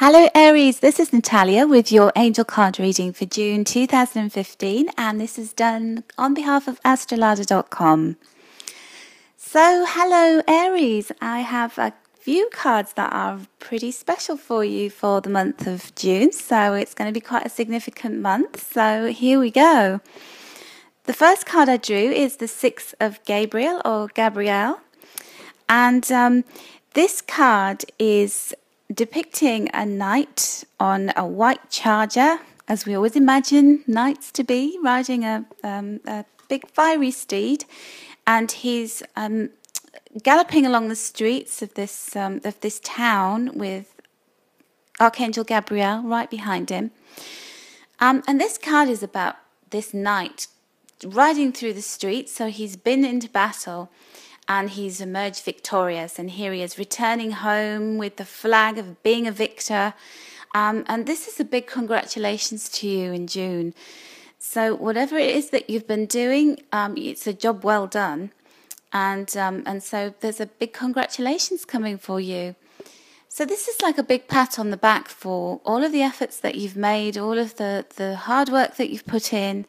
Hello Aries, this is Natalia with your angel card reading for June 2015, and this is done on behalf of astrolada.com. So hello Aries, I have a few cards that are pretty special for you for the month of June, so it's going to be quite a significant month, so here we go. The first card I drew is the Six of Gabriel or Gabrielle, and this card is depicting a knight on a white charger, as we always imagine knights to be, riding a big fiery steed, and he's galloping along the streets of this town with Archangel Gabriel right behind him. And this card is about this knight riding through the streets. So he's been into battle and he's emerged victorious, and here he is returning home with the flag of being a victor. And this is a big congratulations to you in June. So whatever it is that you've been doing, it's a job well done. And so there's a big congratulations coming for you. So this is like a big pat on the back for all of the efforts that you've made, all of the hard work that you've put in.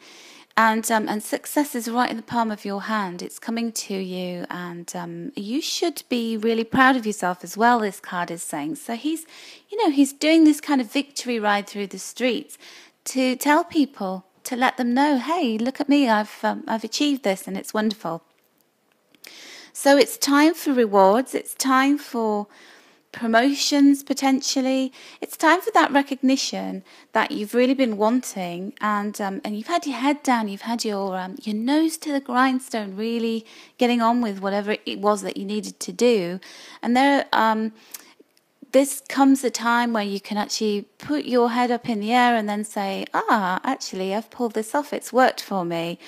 And success is right in the palm of your hand. It's coming to you, and you should be really proud of yourself as well, this card is saying. So he's doing this kind of victory ride through the streets to tell people, to let them know, hey, look at me, I've achieved this, and it's wonderful. So it's time for rewards. It's time for promotions, potentially. It's time for that recognition that you've really been wanting, and you've had your head down, you've had your nose to the grindstone, really getting on with whatever it was that you needed to do. And this comes a time where you can actually put your head up in the air and then say, actually, I've pulled this off, it's worked for me.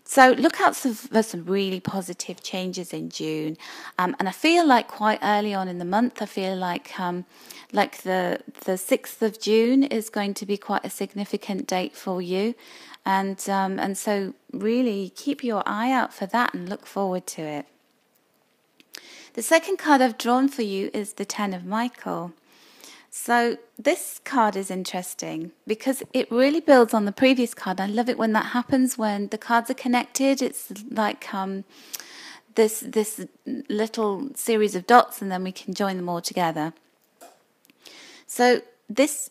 So look out for some really positive changes in June, and I feel like quite early on in the month, I feel like the 6th of June is going to be quite a significant date for you, and so really keep your eye out for that and look forward to it. The second card I've drawn for you is the Ten of Michael. So this card is interesting because it really builds on the previous card. I love it when that happens, when the cards are connected. It's like this little series of dots, and then we can join them all together. So this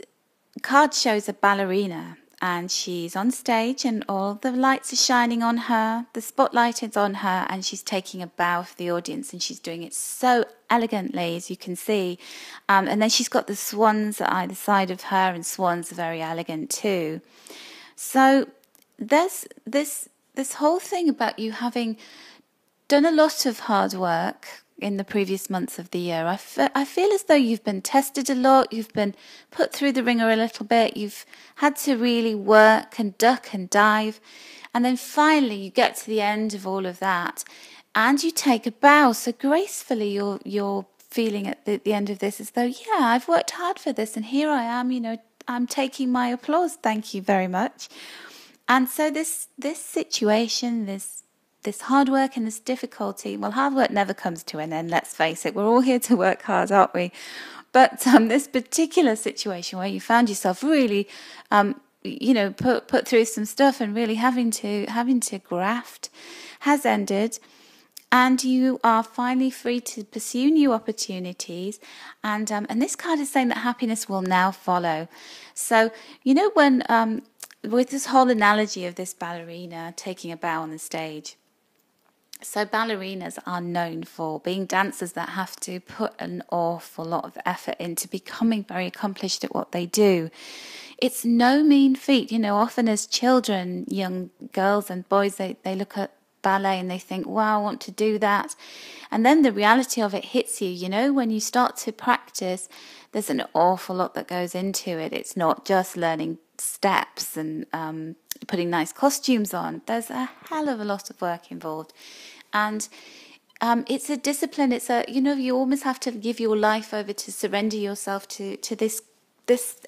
card shows a ballerina, and she's on stage and all the lights are shining on her. The spotlight is on her, and she's taking a bow for the audience, and she's doing it so elegantly, as you can see. And then she's got the swans at either side of her, and swans are very elegant too. So there's this whole thing about you having done a lot of hard work in the previous months of the year. I feel as though you've been tested a lot, you've been put through the ringer a little bit, you've had to really work and duck and dive, and then finally you get to the end of all of that and you take a bow. So gracefully you're feeling at the end of this as though, yeah, I've worked hard for this, and here I am, I'm taking my applause, thank you very much. And so this situation, this hard work and this difficulty, well, hard work never comes to an end, let's face it. We're all here to work hard, aren't we? But this particular situation where you found yourself really, put through some stuff and really having to graft has ended. And you are finally free to pursue new opportunities. And this card is saying that happiness will now follow. So, when with this whole analogy of this ballerina taking a bow on the stage, so ballerinas are known for being dancers that have to put an awful lot of effort into becoming very accomplished at what they do. It's no mean feat. Often as children, young girls and boys, they look at ballet and they think, wow, I want to do that. And then the reality of it hits you. When you start to practice, there's an awful lot that goes into it. It's not just learning steps and putting nice costumes on. There's a hell of a lot of work involved, and it's a discipline. It's you almost have to give your life over to surrender yourself to this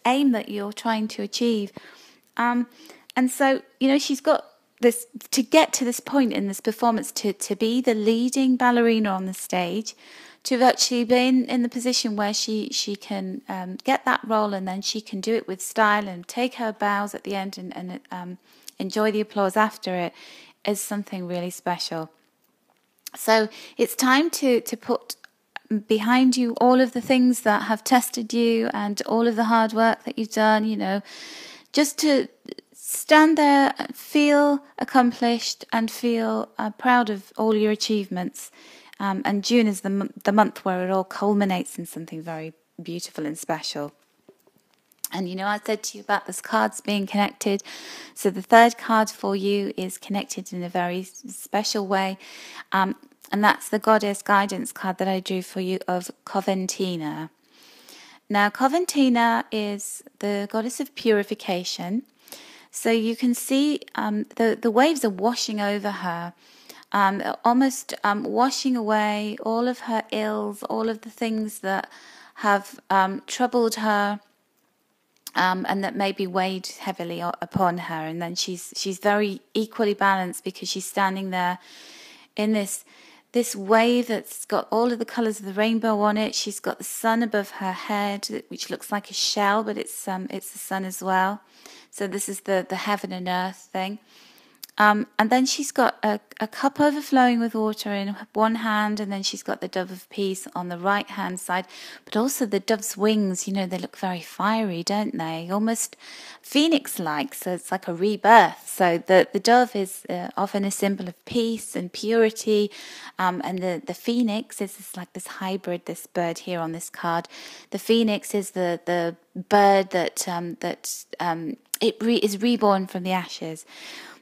aim that you're trying to achieve. And so she's got this to get to this point in this performance, to be the leading ballerina on the stage, to actually be in the position where she can get that role, and then she can do it with style and take her bows at the end and enjoy the applause after it, is something really special. So it's time to put behind you all of the things that have tested you and all of the hard work that you've done, just to stand there and feel accomplished and feel proud of all your achievements. And June is the month where it all culminates in something very beautiful and special. And I said to you about those cards being connected. So the third card for you is connected in a very special way. And that's the Goddess Guidance card that I drew for you of Coventina. Now, Coventina is the goddess of purification. So you can see the waves are washing over her, almost washing away all of her ills, all of the things that have troubled her, and that maybe weighed heavily upon her. And then she's very equally balanced, because she's standing there in this wave that's got all of the colours of the rainbow on it. She's got the sun above her head, which looks like a shell, but it's the sun as well. So this is the heaven and earth thing. And then she's got a cup overflowing with water in one hand, and then she's got the dove of peace on the right hand side. But also the dove's wings, they look very fiery, don't they? Almost phoenix-like, so it's like a rebirth. So the dove is often a symbol of peace and purity, and the phoenix is like this hybrid, this bird here on this card. The phoenix is the bird that is reborn from the ashes.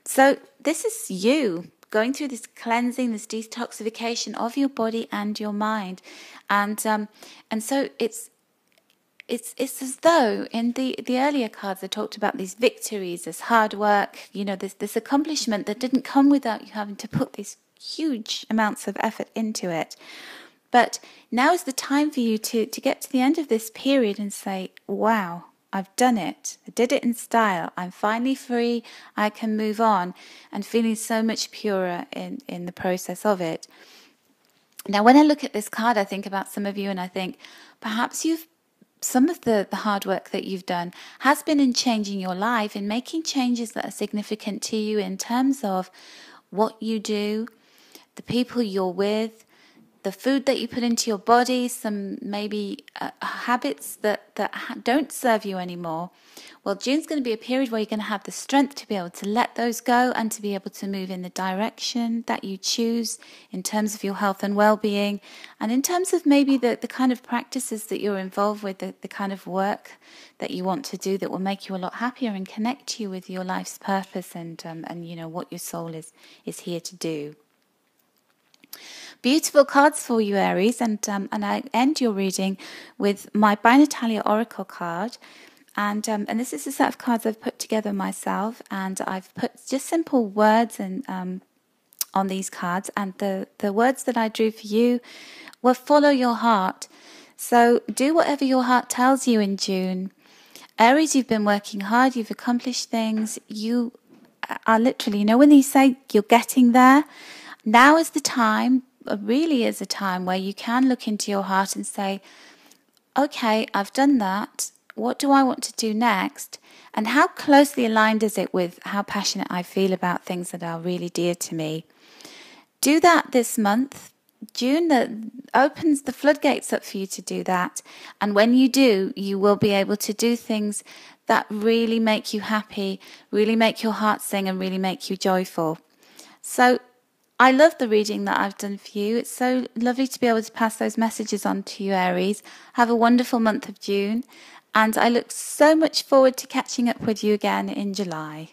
So this is you going through this cleansing, this detoxification of your body and your mind, and so it's as though in the earlier cards I talked about these victories, this hard work, this accomplishment that didn't come without you having to put these huge amounts of effort into it. But now is the time for you to get to the end of this period and say, wow, I've done it. I did it in style. I'm finally free. I can move on, and feeling so much purer in the process of it. Now, when I look at this card, I think about some of you, and I think perhaps some of the hard work that you've done has been in changing your life, in making changes that are significant to you in terms of what you do, the people you're with, the food that you put into your body, some maybe habits that don't serve you anymore. Well, June's going to be a period where you're going to have the strength to be able to let those go and to be able to move in the direction that you choose in terms of your health and well-being, and in terms of maybe the kind of practices that you're involved with, the kind of work that you want to do that will make you a lot happier and connect you with your life's purpose and what your soul is here to do. Beautiful cards for you, Aries, and I end your reading with my by Natalia Oracle card, and this is a set of cards I've put together myself, and I've put just simple words and on these cards, and the words that I drew for you were follow your heart. So do whatever your heart tells you in June. Aries, you've been working hard, you've accomplished things, you are literally, when you say you're getting there, now is the time, really is a time where you can look into your heart and say, okay, I've done that. What do I want to do next? And how closely aligned is it with how passionate I feel about things that are really dear to me? Do that this month. June that opens the floodgates up for you to do that. And when you do, you will be able to do things that really make you happy, really make your heart sing, and really make you joyful. So I love the reading that I've done for you. It's so lovely to be able to pass those messages on to you, Aries. Have a wonderful month of June, and I look so much forward to catching up with you again in July.